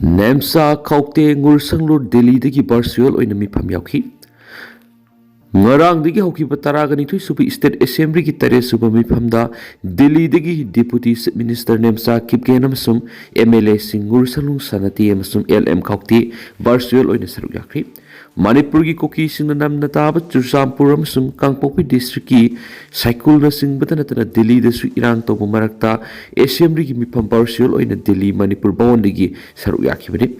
Nemsa kaukte ngur sanglur Delhi dagi virtual oina mifam yauki. Ngarang dagi hoki batara gani thui subi State Assembly ki tare suba mifam da Delhi dagi Deputy Minister Nemsa Kipgen amasum MLA singur salung sanati amasum LM kaukte virtual oina saruk yakri. Manipur ki koki sing nam nataba Chursampur amasum Kangpokpi district ki cycle na sing batana tana Delhi da su irang to marakta Assembly ki mifam virtual oina Delhi Manipur bawon dagi saruk yakhi bani.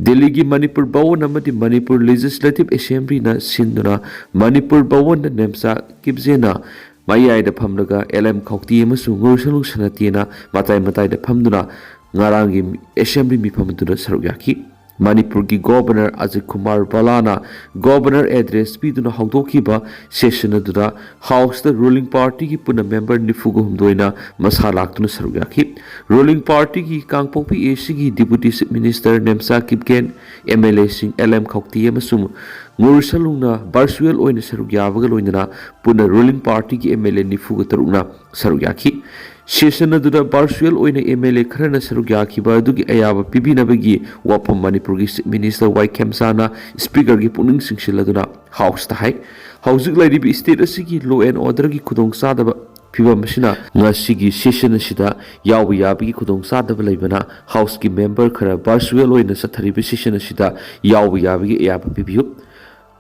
Delhi ki Manipur bawon amati Manipur Legislative Assembly na sinduna Manipur bawon na Nemsa Kipzena mayai da phamlaga LM kaukti amasum ngursalung sanati na matai da phamduna ngarangi Assembly mifam duna saruk yakhi. Manipur ki Governor Ajit Kumar Balana Governor address piduna haudokiba session aduna House the ruling party ki puna member nifugu humdoina masa laktuna saruk yakhi. Ruling party ki Kangpokpi AC ki Deputy Minister Nemsa Kipgen MLA sing LM kaukti amasum ngursalungna virtual oina saruk yabaga loinana puna ruling party ki MLA nifugu tarukna saruk yakhi. Session aduna virtual oina MLA kharana saruk yakhiba adugi ayaba pibinabagi wapam Manipur ki Minister Y Kemsana Speaker ki puning singsiladuna House ta hai. Housing laibi state asigi law and order ki khudong sadaba phibam asina ngasigi session asida yawu yabi khudong sadaba laibana House ki member khara virtual oina satharibi session asida yawu yabi ayaba pibiyu.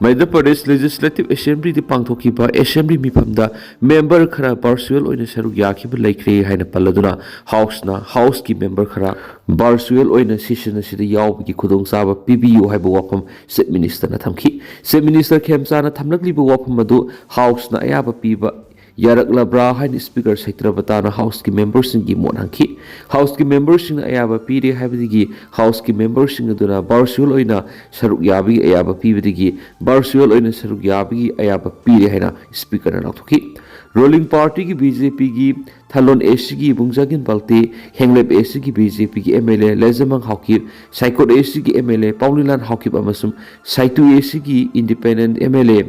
Madhya Pradesh Legislative Assembly di pangthokiba Assembly mifamda member khara virtual oina saruk yakhiba laikre haina paladuna House ki member khara virtual oina session asida yawbagi khudong saba PBU haiba wafam Chief Minister na thamki. Chief Minister Khemsa na thamlagliba wafam adu House na ayaba piba Yaraklabra hain Speaker Saitrabatana House ki members ki monangki. House ki members na ayaba pire haibadigi House ki members aduna virtual oina saruk yabi ayaba pibadigi virtual oina saruk yabi ayaba pire haina Speaker na lauthoki. Ruling party ki BJP ki Thalon AC ki Bungjagin Balte Henglep AC ki BJP ki MLA Lezamang Haukip Saikot AC ki MLA Paulilan Haukip amasum Saitu AC ki Independent MLA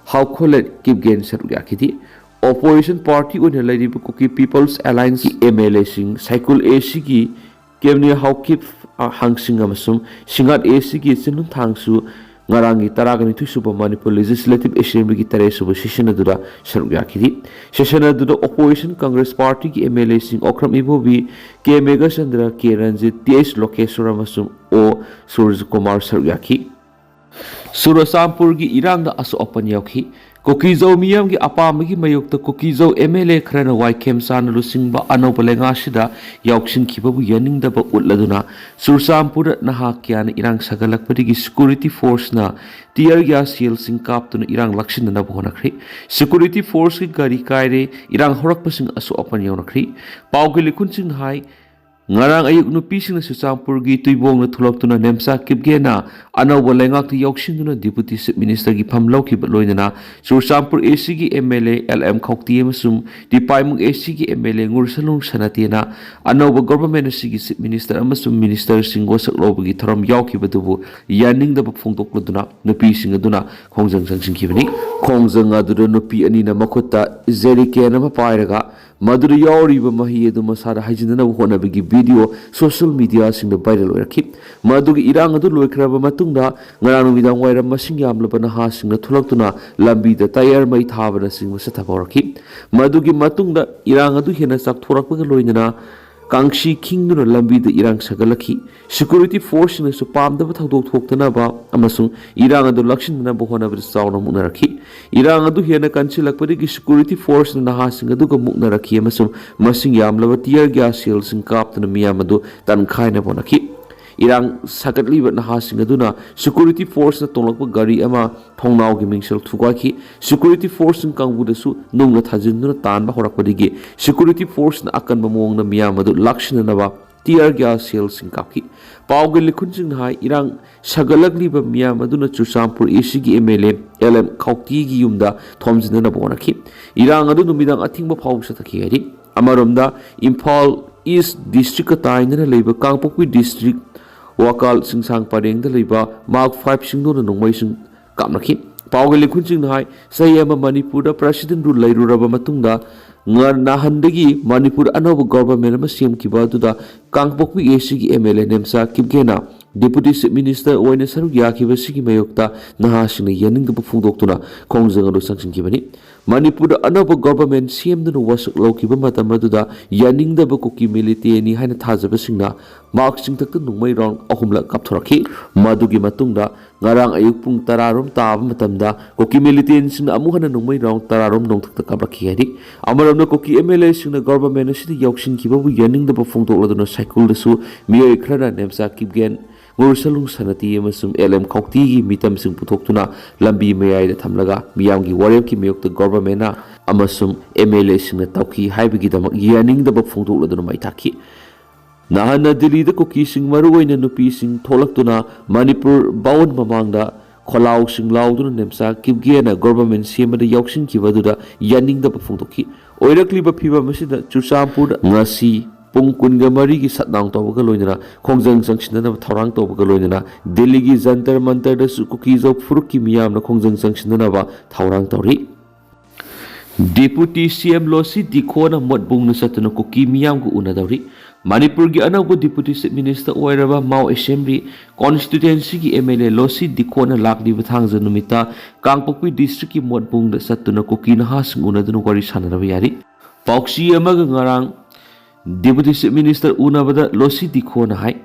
Haukholet Kipgen saruk yakiti. Opposition party on the Kuki People's Alliance MLA sing Cycle AC ki Kemni Haukip Hangsing Amasum Singat AC ki Sinun Tangsu Ngarangi Taragani to Super Manipur Legislative Assembly ki Tare Suba Session Adura Sarugakidi Session Adura Opposition Congress Party ki MLA sing Okram Ibobi K Mega Sandra K Ranjit TS Lokeswara Amasum O Suraj Kumar Sarugaki Surasampur ki Irang da aso open yauki Kokizau miyam ki apamagi mayokta Kokizau MLA khrana Y Kemsana lusingba anoba lengashida yauksin kibabu yaningdaba utladuna Sursampur naha kyana irang sagalakpadigi security force na tear gas shell sing kaptuna irang lakshindana bonakri security force ki gari kaire irang horakpasing aso open yaunakri paugi likunsin hai Ngarang ayuk nupi sing Sursampur gi tuibong na thulaktuna Nemsa Kipgena anawba lengak ti yauksinduna Deputy Minister gi phamlau ki loinana Sursampur AC gi MLA LM Khokti amasum di paimung AC gi MLA ngursalung sanatina anawba government gi Minister amasum Minister singgo sakloba gi tharam yauki badubu yaning da phongtokladuna nupi sing aduna khongjang sangsingkibani khongjang adura nupi ani na makhutta jerike na pairaga Madura yauriba mahi edu masara hajindana honabagi video social media sing the viral oirakhi madugi irang adu loikraba matungda ngaranu midang wairam masing yamlaba na ha sing na thulaktuna lambi da tayar mai thabana sing masatha borakhi madugi matungda irang adu hena sak thorakpaga loinana Kangshi King no lambi the irang sagalaki security force na supam da thadok thoktana ba amasung irang adu lakshin na bohona bir sauna munaraki irang adu hena kanchilakpari ki security force na hasing adu ga munaraki amasung masing yamlaba tear gas shell sing kaptana miyam adu tankhai na bonaki irang sakatli ba na hasing aduna security force na tonglakpa gari ama thongnau gi mingsel thugaki security force ng kangbu da su nungna thajinduna tanba horakpadigi security force na akan mamong na miyam adu lakshina na ba tear gas shell sing kapki paugi likhunjing hai irang sagalakli ba miyam aduna Chursampur AC gi MLA LM Khokti gi yumda thomjina na bonaki irang adu numidang athingba phau sathaki hari amaromda Imphal East District atainana leiba Kangpokpi District Wakal Singsang Pareng da leiba Mark 5 singno na nongmai sing kamnaki paugi likhunjing hai sayama Manipur da president ru lairuraba matungda ngar nahandagi Manipur anova government ama sem kiba duda Kangpokpi AC gi MLA Nemsa Kipgena Deputy Chief Minister oina saruk yakibasigi mayokta nahasingna yaningdaba phungdoktuna khongjang adu sangsingkibani. Manipur anaba government semduna wasuk laukiba matam aduda yaningdaba koki milite ni haina thajabasingna marksing takta nungmai round ahumla kapthoraki. Madugi matungda ngarang ayuk pung tararom taba matamda koki milite singna amuhana nungmai round tararom nongtakta kabraki hari. Amaramna koki MLA singna government asida yauksinkiba bu yaningdaba phungdokladuna cycle dasu miyoi khrana nemsa kipgen Ngursalung sanati amasum LM Kaukti gi mitam sing putoktuna lambi mayai da thamlaga miyamgi warem ki mayokta government na amasum MLA sing na tauki haibagi damak yaning da bak phungdokladuna mai thaki nahana Delhi da koki sing maruoina nupi sing tholaktuna Manipur bawon mamangda kholau sing lauduna nemsa kibgena government semada yauksin kibaduda yaning da bak phungdokki oirakli ba phiba masida Chusampur ngasi Pung kunga mari ki satnang tawbaga loinana khongjang sangshinana thaurang tawbaga loinana Delhi gi jantar mantar da su kuki zo furuk ki miyam na khongjang sangshinana ba thaurang tawri Deputy CM Losi Dikhona motbung na satana kuki miyam ku una dawri Manipur gi anauba Deputy Chief Minister oiraba Mau Assembly constituency gi MLA Losi Dikhona lakli bathangja numita Kangpokpi district ki motbung da satana kuki na hasing una dunu wari sanaraba yari Pauksi amaga ngarang Deputy Chief Minister unabada Losi Dikhona hai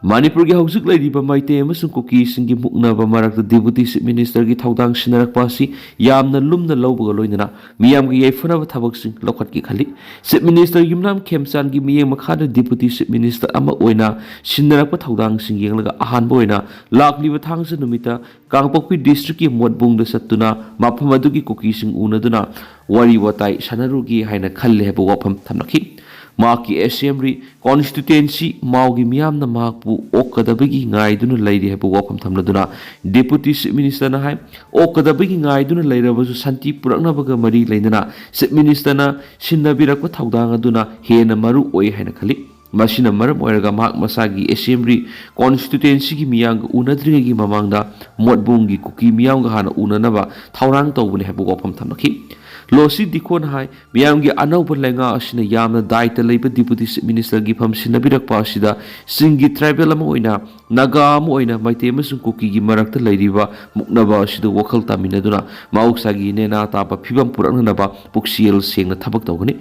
Manipur gi haujuk laidiba maite amasung koki singi muknaba marakta Deputy Chief Minister gi thaudang sinarakpa si yamna lumna lawbaga loinana miyam gi yaifanaba thabak sing lokhat ki khali Chief Minister Yumnam Khemchan gi miyeng makhada Deputy Chief Minister ama oina sinarakpa thaudang sing yenglaga ahanba oina lakliba thangsa numita Kangpokpi district ki motbung da sattuna mafam adugi koki sing unaduna wari watai sanarugi haina khalle heba wafam thamnakhi Maki Assembly constituency Maugi miyamna makpu okadabagi ngaiduna lairi heba wafam thamladuna Deputy Chief Minister na hai okadabagi ngaiduna lairabasu santi puraknabaga mari lainana Chief Minister na sinnabirakpa thaudang aduna hena maru oi haina khali Masina maram oiraga mak masagi Assembly constituency gi miyang unadringa gi mamangda motbung gi kuki miyang ga hana unanaba thaurang tawbune heba wafam thamnakhi Losi Dikhona hai miyamgi anauba lenga asina yamna daita leiba Deputy Chief Minister gi pham sinabirakpa asida singi tribal ama oina naga ama oina maite amasung kuki gi marakta leiriba muknaba asida wakhal taminaduna mauk-sagi nena taba phibam puraknanaba puksiel sengna thabak tawgani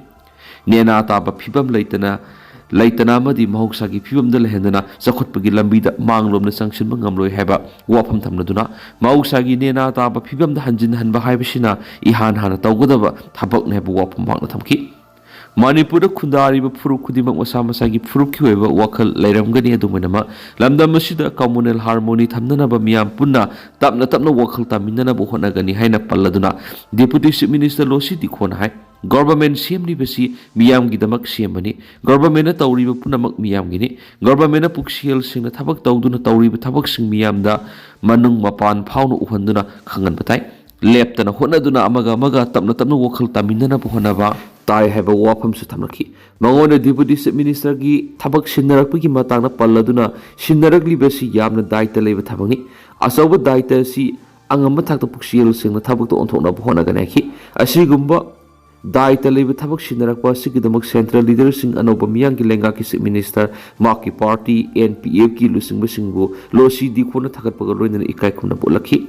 nena taba phibam laitana amadi mahok-sagi phibamda lehendana chakhotpagi lambida manglomna changsinba ngamloi haiba wafam thamladuna mahok-sagi nena taba phibamda hanjin hanba haibasina ihan hana tawgadaba thabakna haiba wafam makna thamki Manipur khundariba phuruk khudimak masa masagi phuruk ki oiba wakhal lairamgani adumanama lamdam asida communal harmony thamnanaba miyam punna tapna wakhal taminanaba honagani haina palladuna Deputy Chief Minister Losi Dikhona hai Government CMD basi miyam gidamak CMani Government na tawriba punamak miyam gini Government na puksiel singna thabak tawduna tawriba thabak sing miyam da manung mapan phawna uhanduna khangan batai leptana honaduna amaga tapna wakhal taminana honaba tai haiba wafam su thamnakhi mangona Deputy Chief Minister gi thabak sinnarakpagi matangna palladuna sinnarakli basi yamna daita leiba thabangni asawba daita si angamba thakta puksiel singna thabak to onthokna honagana khi asigumba daita leiba thabak sinarakpa sigidamak central leadership anoba miyang gi lenga ki Chief Minister maki party NPF ki lusingba singbu Losi Dikhona thakatpaga loinana ikai khumna bolakhi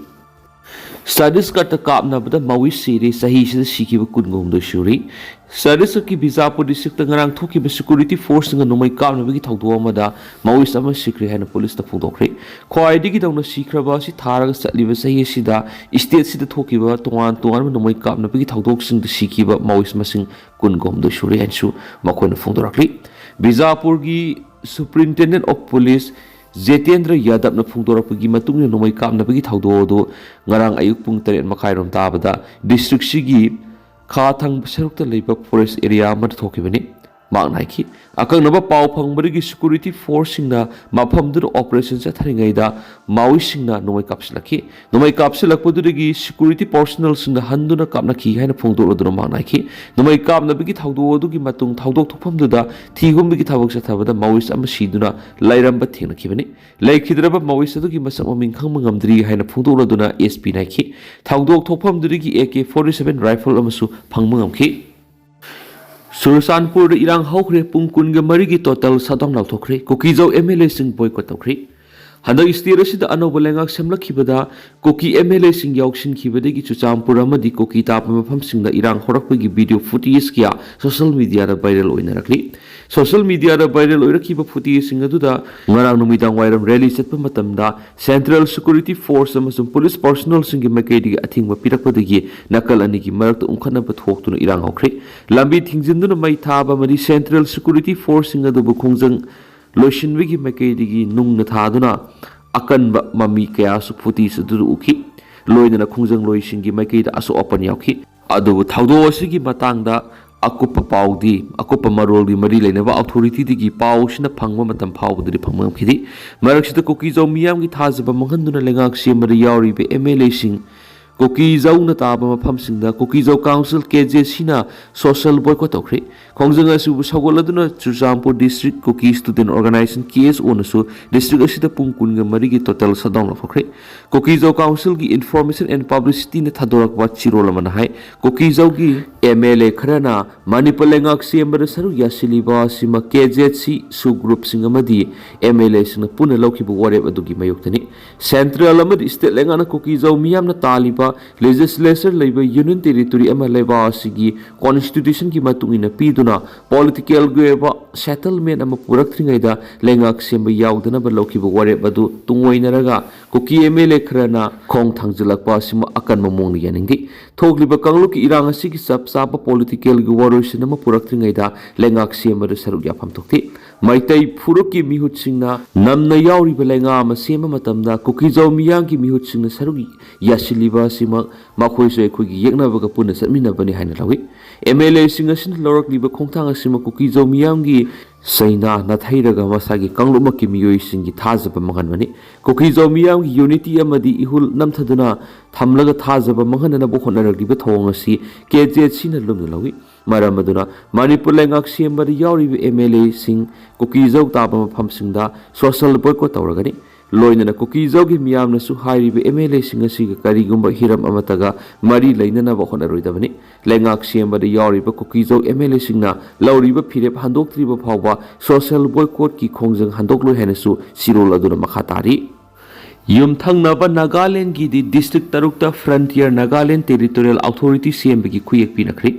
Studies ka takapna bada mawi siri sahi sida sikiba kungong do shuri Studies ki Bijapur district ngarang thoki ba security force nga numai kapna bagi thawdo amada mawi sama sikri hana police ta phudokre khwaidi gi dawna sikraba si tharaga satliba sahi sida state sida thoki ba tongan numai kapna bagi thawdok sing da sikiba mawi masing kungong do shuri ansu makona phundorakli Bijapur gi Superintendent of Police Zetendra Yadav na phungdorakpagi matungna numai kapnabagi thawdo ngarang ayuk pung 3 makairom tabada district sigi kha thang sarukta leiba forest area amada thokibani maknaiki akangnaba paw phangbarigi security force singna mafamdur operation chatharingaida mawi singna numai kapsilakpudurigi security personnel singna handuna kapnaki haina phongdoloduna maknaiki numai kapnabigi thawdodugi matung thawdok thokpamduda thigumbigi thabak chathabada mawis ama siduna lairamba thenakibani laikhidraba mawis adugi masak maming khangma ngamdri haina phongdoloduna SP naiki thawdok thokpamdurigi AK47 rifle amasu phangma ngamki Sursanpur irang hawkre pung kunga marigi total sadam lauthokre kokijau MLA sing boycott tawkre हंदक state असिदा अनौब लेंगाक सेमलखिबदा कोकी MLA सिंग यावसिनखिबदगी चुचामपुर अमदी कोकी ताप मफमसिंगदा इरांग होरकपगी वीडियो फुटेज किया सोशल मीडिया दा वायरल ओइनरकली सोशल मीडिया दा वायरल ओइरखिबा फुटेज सिंग अदुदा ngarang numitang wairam rally chatpa matamda Central Security Force amasung police personnel singi maikedi athingba pirakpadagi nakal ani gi marakta ungkhanaba thoktuna irang hokre lambi thingjinduna mai thaba mari Central Security Force singa du khongjang loishinwigi maikedi nungna thaduna akanba mami kaya su phuti su du ukhi loidana khongjang loisingi maikedi asu open yakhi adu thawdo asigi matangda akupa paudi akupa marolgi mari leinaba authority digi pausina phangma matam phawbudri phangmam khidi maraksita koki jaw miyam gi thajaba manghanduna lengak semari yauri be MLA sing koki jaw na taba mafam singda koki jaw council KJC na social boycott okre khongjanga su sagoladuna Chuchampur district koki student organization KSO na su district asida pungkun ga mari gi total sadong okre koki jaw council gi information and publicity na thadorak wa chirol man hai koki jaw gi MLA kharana manipur lengak sembar saru yasiliba sima KJC su group singamadi MLA sing puna lokhibu warep adugi mayoktani central amadi state lengana koki jaw miyam na taliba legislature leiba union territory ama leiba asigi constitution ki matungina piduna political goeba settlement ama purak thringaida lengak semba yaudana ba lokhibu warep adu tungoinaraga koki MLA kharana khong thangjilakpa sima akan mamong ni yaningdi thokliba kangluki irang asigi sapa political gi warosina ma purak thringaida lengak semba saruk yapam thokti maitai phuruki mihut singna namna yauri ba lenga ama sema matamda koki jaw miyang gi mihut singna saruk yasiliba sima makhoi se khoi gi yekna ba puna satmina bani haina lawi MLA singa sin lorak liba khongthang asima koki jaw miyang gi saina na thairaga masagi kangluma ki miyoi singi thajaba manganmani koki jaw miyang gi unity amadi ihul namthaduna thamlaga thajaba manganana bo khonaragdiba thongasi KJC na lumna lawi maramaduna manipur lengak sembari yauri MLA sing koki jaw taba mafam singda social boycott tawragani loinana koki jaw gi miyam na su hairibe MLA sing asiga karigumba hiram amataga mari leinana ba khonaroidabani lengak sembari yauri koki jaw MLA singna lauriba phirep handoktriba phawba social boycott ki khongjang handokloi hanasu sirol aduna makhatari yumthangnaba Nagaland gi di district tarukta frontier Nagaland territorial authority CMB gi khuyek pinakri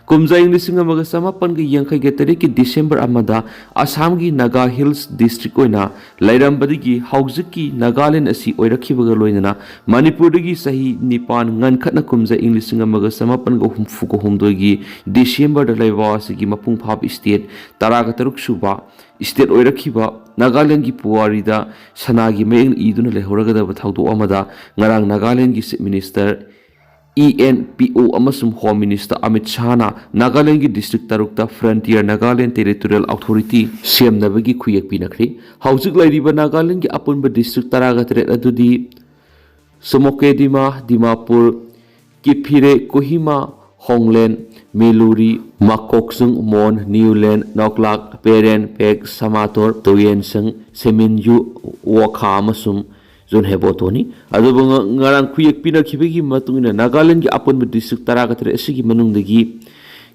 kumjai lising amaga samapan gi yangkai ge tarik ki December amada Assam gi Naga Hills district oina lairambadi gi haujik ki Nagaland asi oirakhibaga loinana Manipur gi sahi nipan ngan khatna kumjai lising amaga samapan go humfu ko humdoi gi December da laiwa asi gi mapung phab state taraga taruk suba state oirakhiba Nagaland gi puwari da sanagi meng iduna lehoraga da thawdo amada ngarang Nagaland gi chief minister ENPO amasum Home Minister Amit Shah na Nagaland gi district tarukta frontier Nagaland territorial authority semnabagi khuyek pinakri haujik lairiba Nagaland gi apunba district taraga tret adudi Somokedima Dimapur Kipire Kohima Honglen Meluri Makoksung Mon Newland Noklak Peren Pek Samator Toyensang Seminyu Wakha amasum zon hebotoni aduba ngarang khuyek pinakibegi matungina Nagaland gi apon district taraga tre asigi manungdagi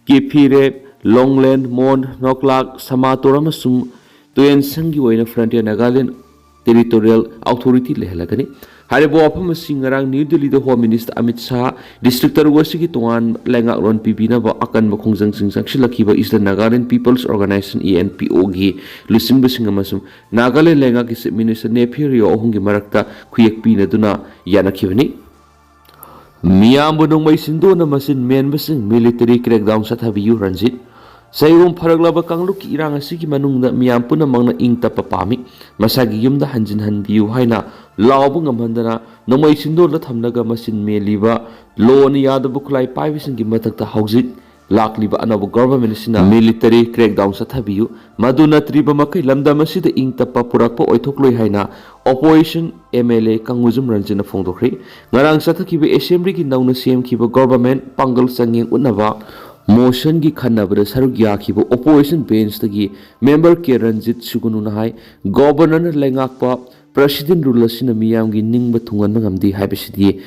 Kipire Longland Mon Noklak Samator amasum Toyensang gi oina frontier Nagaland territorial authority lehelagani haribo apam singarang New Delhi the Home Minister Amit Shah district tarugasi ki tongan lengak ron pipina ba akan makhongjang singsang silakiba is the Nagaland People's Organization ENPO gi lusing basing amasum Nagaland lengak ki minister Nepirio ohungi marakta khuyek pina duna yanakibani miyam bunong mai sindo na masin men basing military crackdown sa thabiyu Ranjit sayum pharaglaba kangluk irang asigi manungda miyam puna mangna ingta papami masagi yumda hanjin hanbiu haina lawbu ngamhandana nomai sindo la thamnaga masin meliba lon yadabu khulai paibisin gi matakta haujik lakliba anabu government sina military crackdown sa thabiu maduna triba makai lamda masida ingta papurakpa oithokloi haina opposition MLA Kangujum Ranjana phongdokri ngarang sathakiba assembly gi nauna CM kiba government pangal sangeng unaba motion gi khanabra saruk yakhibo opposition bench tagi member ke Ranjit Sugunu na hai governor lengakpa president rule sina miyam gi ningba thungan ngamdi haibesidi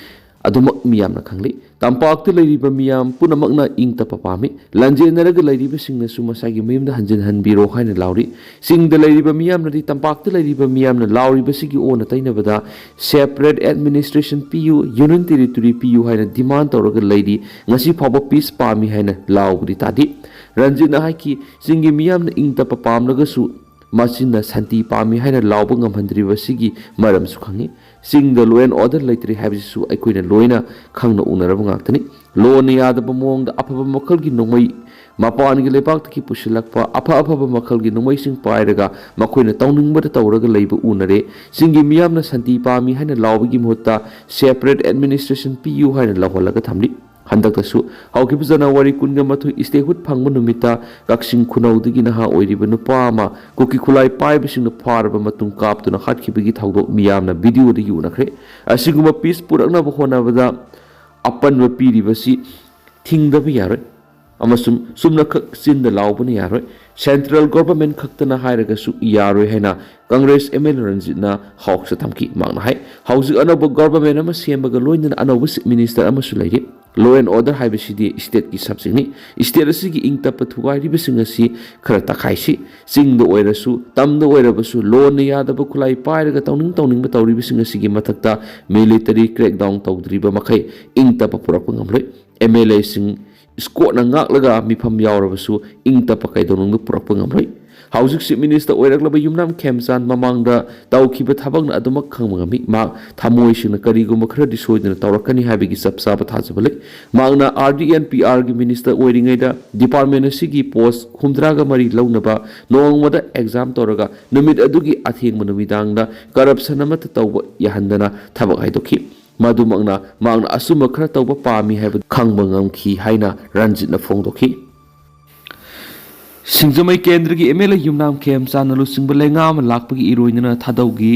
ꯑꯗꯨꯃꯛ ꯃꯤꯌꯥꯝꯅ ꯈꯪꯂꯤ ꯇꯝꯄꯥꯛꯇ ꯂꯩꯔꯤꯕ ꯃꯤꯌꯥꯝ ꯄꯨꯝꯅꯃꯛꯅ ꯏꯪ ꯇꯞꯄ ꯄꯥꯝꯃꯤ ꯂꯥꯟꯖꯦꯟꯅꯔꯒ ꯂꯩꯔꯤꯕꯁꯤꯡꯅꯁꯨ ꯃꯁꯥꯒꯤ ꯃꯌꯨꯝꯗ ꯍꯟꯖꯤꯟꯍꯟꯕꯤꯔꯣ ꯍꯥꯏꯅ ꯂꯥꯎꯔꯤ ꯆꯤꯡꯗ ꯂꯩꯔꯤꯕ ꯃꯤꯌꯥꯝꯅꯗꯤ ꯇꯝꯄꯥꯛꯇ ꯂꯩꯔꯤꯕ ꯃꯤꯌꯥꯝꯅ ꯂꯥꯎꯔꯤꯕꯁꯤꯒꯤ ꯑꯣꯟꯅ ꯇꯩꯅꯕꯗ ꯁꯦꯄꯔꯦꯠ ꯑꯦꯗꯃꯤꯅꯤꯁꯇ꯭ꯔꯦꯁꯟ ꯄꯤꯌꯨ ꯌꯨꯅꯤꯌꯟ ꯇꯦꯔꯤꯇꯣꯔꯤ ꯄꯤꯌꯨ ꯍꯥꯏꯅ ꯗꯤꯃꯥꯟ ꯇꯧꯔꯒ ꯂꯩꯔꯤ ꯉꯁꯤ ꯐꯥꯎꯕ ꯄꯤꯁ ꯄꯥꯝꯃꯤ ꯍꯥꯏꯅ ꯂꯥꯎꯕꯗꯤ ꯇꯥꯗꯦ ꯔꯟꯖꯤꯠꯅ ꯍꯥꯏꯈꯤ ꯆꯤꯡꯒꯤ ꯃꯤꯌꯥꯝꯅ ꯏꯪ ꯇꯞꯄ ꯄꯥꯝꯂꯒꯁꯨ ꯃꯁꯤꯅ ꯁꯥꯟꯇꯤ ꯄꯥꯝꯃꯤ ꯍꯥꯏꯅ ꯂꯥꯎꯕ ꯉꯝꯍꯟꯗ꯭ꯔꯤꯕꯁꯤꯒꯤ ꯃꯔꯝꯁꯨ ꯈꯪꯉꯤ ꯆꯤꯡꯗ ꯂꯣ ꯑꯦꯟ ꯑꯣꯔꯗꯔ ꯂꯩꯇ꯭ꯔꯦ ꯍꯥꯏꯕꯁꯤꯁꯨ ꯑꯩꯈꯣꯏꯅ ꯂꯣꯏꯅ ꯈꯪꯅ ꯎꯅꯔꯕ ꯉꯥꯛꯇꯅꯤ ꯂꯣꯅ ꯌꯥꯗꯕ ꯃꯑꯣꯡꯗ ꯑꯐꯕ ꯃꯈꯜꯒꯤ ꯅꯣꯡꯃꯩ ꯃꯄꯥꯟꯒꯤ ꯂꯩꯕꯥꯛꯇꯒꯤ ꯄꯨꯁꯤꯜꯂꯛꯄ ꯑꯐꯕ ꯃꯈꯜꯒꯤ ꯅꯣꯡꯃꯩꯁꯤꯡ ꯄꯥꯏꯔꯒ ꯃꯈꯣꯏꯅ ꯇꯧꯅꯤꯡꯕꯗ ꯇꯧꯔꯒ ꯂꯩꯕ ꯎꯅꯔꯦ ꯆꯤꯡꯒꯤ ꯃꯤꯌꯥꯝꯅ ꯁꯥꯟꯇꯤ ꯄꯥꯝꯃꯤ ꯍꯥꯏꯅ ꯂꯥꯎꯕꯒꯤ ꯃꯍꯨꯠꯇ ꯁꯦꯄꯔꯦꯠ ꯑꯦꯗꯃꯤꯅꯤꯁꯇ꯭ꯔꯦꯁꯟ ꯄꯤꯌꯨ ꯍꯥꯏꯅ ꯂꯥꯎꯍꯜꯂꯒ ꯊꯝꯂꯤ ꯍꯟꯗꯛꯇꯁꯨ ꯍꯧꯈꯤꯕ ꯖꯅꯋꯥꯔꯤ 12 ꯁ꯭ꯇꯦꯠꯍꯨꯗ ꯐꯪꯕ ꯅꯨꯃꯤꯠꯇ ꯀꯛꯆꯤꯡ ꯈꯨꯅꯧꯗꯒꯤ ꯅꯍꯥ ꯑꯣꯏꯔꯤꯕ ꯅꯨꯄꯥ ꯑꯃ ꯀꯨꯀꯤ ꯈꯨꯠꯂꯥꯏ ꯄꯥꯏꯕꯁꯤꯡꯅ ꯐꯥꯔꯕ ꯃꯇꯨꯡ ꯀꯥꯞꯇꯨꯅ ꯍꯥꯠꯈꯤꯕꯒꯤ ꯊꯧꯗꯣꯛ ꯃꯤꯌꯥꯝꯅ ꯚꯤꯗꯤꯑꯣꯗꯒꯤ ꯎꯅꯈ꯭ꯔꯦ ꯑꯁꯤꯒꯨꯝꯕ ꯄꯤꯁ ꯄꯨꯔꯛꯅꯕ ꯍꯣꯠꯅꯕꯗ ꯑꯄꯟꯕ ꯄꯤꯔꯤꯕꯁꯤ ꯊꯤꯡꯗꯕ ꯌꯥꯔꯣꯏ ꯑꯃꯁꯨꯡ ꯁꯨꯝꯅꯈꯛ ꯆꯤꯟꯗ ꯂꯥꯎꯕꯅ ꯌꯥꯔꯣꯏ ꯁꯦꯟꯇ꯭ꯔꯦꯜ ꯒꯣꯚꯔꯟꯃꯦꯟꯠ ꯈꯛꯇꯅ ꯍꯥꯏꯔꯒꯁꯨ ꯌꯥꯔꯣꯏ ꯍꯥꯏꯅ ꯀꯪꯒ꯭ꯔꯦꯁ MLA ꯔꯟꯖꯤꯠꯅ ꯍꯥꯎꯛꯁꯇ ꯊꯝꯈꯤ ꯃꯍꯥꯛꯅ ꯍꯥꯏ ꯍꯧꯖꯤꯛ ꯑꯅꯧꯕ ꯒꯣꯚꯔꯟꯃꯦꯟꯠ ꯑꯃ ꯁꯦꯝꯕꯒ ꯂꯣꯏꯅꯅ ꯑꯅꯧꯕ ꯆꯤꯐ ꯃꯤꯅꯤꯁꯇꯔ ꯑꯃꯁꯨ ꯂꯩꯔꯤ ꯂꯣ ꯑꯦꯟ ꯑꯣꯔꯗꯔ ꯍꯥꯏꯕꯁꯤꯗꯤ ꯁ꯭ꯇꯦꯠꯀꯤ ꯁꯕꯖꯦꯛꯅꯤ ꯁ꯭ꯇꯦꯠ ꯑꯁꯤꯒꯤ ꯏꯪ ꯇꯞꯄ ꯊꯨꯒꯥꯏꯔꯤꯕꯁꯤꯡ ꯑꯁꯤ ꯈꯔ ꯇꯛꯈꯥꯏꯁꯤ ꯆꯤꯡꯗ ꯑꯣꯏꯔꯁꯨ ꯇꯝꯗ ꯑꯣꯏꯔꯕꯁꯨ ꯂꯣꯟꯅ ꯌꯥꯗꯕ ꯈꯨꯠꯂꯥꯏ ꯄꯥꯏꯔꯒ ꯇꯧꯅꯤꯡꯕ ꯇꯧꯔꯤꯕꯁꯤꯡ ꯑꯁꯤꯒꯤ ꯃꯊꯛꯇ ꯃꯤꯂꯤꯇꯔꯤ ꯀ꯭ꯔꯦꯛꯗꯥꯎꯟ ꯇꯧꯗ꯭ꯔꯤꯕ ꯃꯈꯩ ꯏꯪ ꯇꯞꯄ ꯄꯨꯔꯛꯄ ꯉꯝꯂꯣꯏ MLAꯁꯤꯡ ꯏꯁꯀꯣꯠꯅ ꯉꯥꯛꯂꯒ ꯃꯤꯐꯝ ꯌꯥꯎꯔꯕꯁꯨ ꯏꯪ ꯇꯞꯄ ꯀꯩꯗꯧꯅꯨꯡꯗ ꯄꯨꯔꯛꯄ ꯉꯝꯂꯣꯏ ꯍꯧꯖꯤꯛ ꯆꯤꯐ ꯃꯤꯅꯤꯁꯇꯔ ꯑꯣꯏꯔꯛꯂꯕ ꯌꯨꯝꯅꯥꯝ ꯈꯦꯝꯆꯥꯟ ꯃꯃꯥꯡꯗ ꯇꯧꯈꯤꯕ ꯊꯕꯛꯅ ꯑꯗꯨꯃꯛ ꯈꯪꯕ ꯉꯝꯃꯤ ꯃꯍꯥꯛ ꯊꯃꯣꯏꯁꯤꯡꯅ ꯀꯔꯤꯒꯨꯝꯕ ꯈꯔꯗꯤ ꯁꯣꯏꯗꯅ ꯇꯧꯔꯛꯀꯅꯤ ꯍꯥꯏꯕꯒꯤ ꯆꯞ ꯆꯥꯕ ꯊꯥꯖꯕ ꯂꯩ ꯃꯍꯥꯛꯅ RDNPRꯒꯤ ꯃꯤꯅꯤꯁꯇꯔ ꯑꯣꯏꯔꯤꯉꯩꯗ ꯗꯤꯄꯥꯔꯠꯃꯦꯟꯠ ꯑꯁꯤꯒꯤ ꯄꯣꯁꯠ 63 ꯂꯧꯅꯕ ꯅꯣꯡꯃꯗ ꯑꯦꯛꯖꯥꯝ ꯇꯧꯔꯒ ꯅꯨꯃꯤꯠ ꯑꯗꯨꯒꯤ ꯑꯊꯦꯡꯕ ꯅꯨꯃꯤꯗꯥꯡꯗ ꯀꯔꯞꯁꯟ ꯑꯃꯠꯇ ꯇꯧꯕ ꯌꯥꯍꯟꯗꯅ ꯊꯕꯛ ꯍꯥꯏꯗꯣꯛꯈꯤ ꯃꯗꯨꯃꯛꯅ ꯃꯍꯥꯛꯅ ꯑꯆꯨꯝꯕ ꯈꯔ ꯇꯧꯕ ꯄꯥꯝꯃꯤ ꯍꯥꯏꯕꯗꯨ ꯈꯪꯕ ꯉꯝꯈꯤ ꯍꯥꯏꯅ ꯔꯟꯖꯤꯠꯅ ꯐꯣꯡꯗꯣꯛꯈꯤ ꯁꯤꯡꯖꯃꯩ ꯀꯦꯟꯗ꯭ꯔꯒꯤ MLA ꯌꯨꯝꯅꯥꯝ ꯈꯦꯝꯆꯥꯟꯅ ꯂꯨꯆꯤꯡꯕ ꯂꯩꯉꯥꯛ ꯑꯃ ꯂꯥꯛꯄꯒꯤ ꯏꯔꯣꯏꯅꯅ ꯊꯥꯗꯧꯒꯤ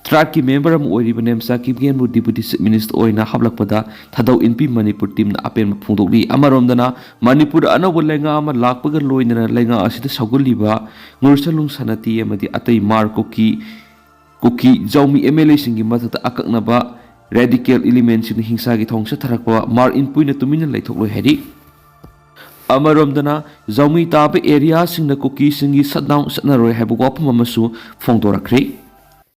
ꯇ꯭ꯔꯥꯏꯕꯀꯤ ꯃꯦꯝꯕꯔ ꯑꯃ ꯑꯣꯏꯔꯤꯕ ꯅꯦꯝꯆꯥ ꯀꯤꯞꯒꯦꯟꯕꯨ ꯗꯤꯄꯨꯇꯤ ꯆꯤꯐ ꯃꯤꯅꯤꯁꯇꯔ ꯑꯣꯏꯅ ꯍꯥꯞꯂꯛꯄꯗ ꯊꯥꯗꯧ ꯏꯟꯄꯤ ꯃꯅꯤꯄꯨꯔ ꯇꯤꯝꯅ ꯑꯄꯦꯟꯕ ꯐꯣꯡꯗꯣꯛꯂꯤ ꯑꯃꯔꯣꯝꯗꯅ ꯃꯅꯤꯄꯨꯔꯗ ꯑꯅꯧꯕ ꯂꯩꯉꯥꯛ ꯑꯃ ꯂꯥꯛꯄꯒ ꯂꯣꯏꯅꯅ ꯂꯩꯉꯥꯛ ꯑꯁꯤꯗ ꯁꯧꯒꯠꯂꯤꯕ ꯉꯨꯔꯁꯂꯨꯡ ꯁꯅꯥꯇꯤ ꯑꯃꯗꯤ ꯑꯇꯩ ꯃꯥꯔ ꯀꯨꯀꯤ ꯖꯧꯃꯤ MLAꯁꯤꯡꯒꯤ ꯃꯊꯛꯇ ꯑꯀꯛꯅꯕ ꯔꯦꯗꯤꯀꯦꯜ ꯏꯂꯤꯃꯦꯟꯁꯤꯡꯅ ꯍꯤꯡꯁꯥꯒꯤ ꯊꯣꯡ ꯆꯠꯊꯔꯛꯄ ꯃꯥꯔ ꯏꯟꯄꯨꯏꯅ ꯇꯨꯃꯤꯟꯅ ꯂꯩꯊꯣꯛꯂꯣꯏ ꯍꯥꯏꯔꯤ ꯑꯃꯔꯣꯝꯗꯅ ꯖꯧꯃꯤ ꯇꯥꯕ ꯑꯦꯔꯤꯌꯥꯁꯤꯡꯗ ꯀꯨꯀꯤꯁꯤꯡꯒꯤ ꯁꯠꯗꯥꯎꯟ ꯆꯠꯅꯔꯣꯏ ꯍꯥꯏꯕ ꯋꯥꯐꯝ ꯑꯃꯁꯨ ꯐꯣꯡꯗꯣꯔꯛꯈ꯭ꯔꯦ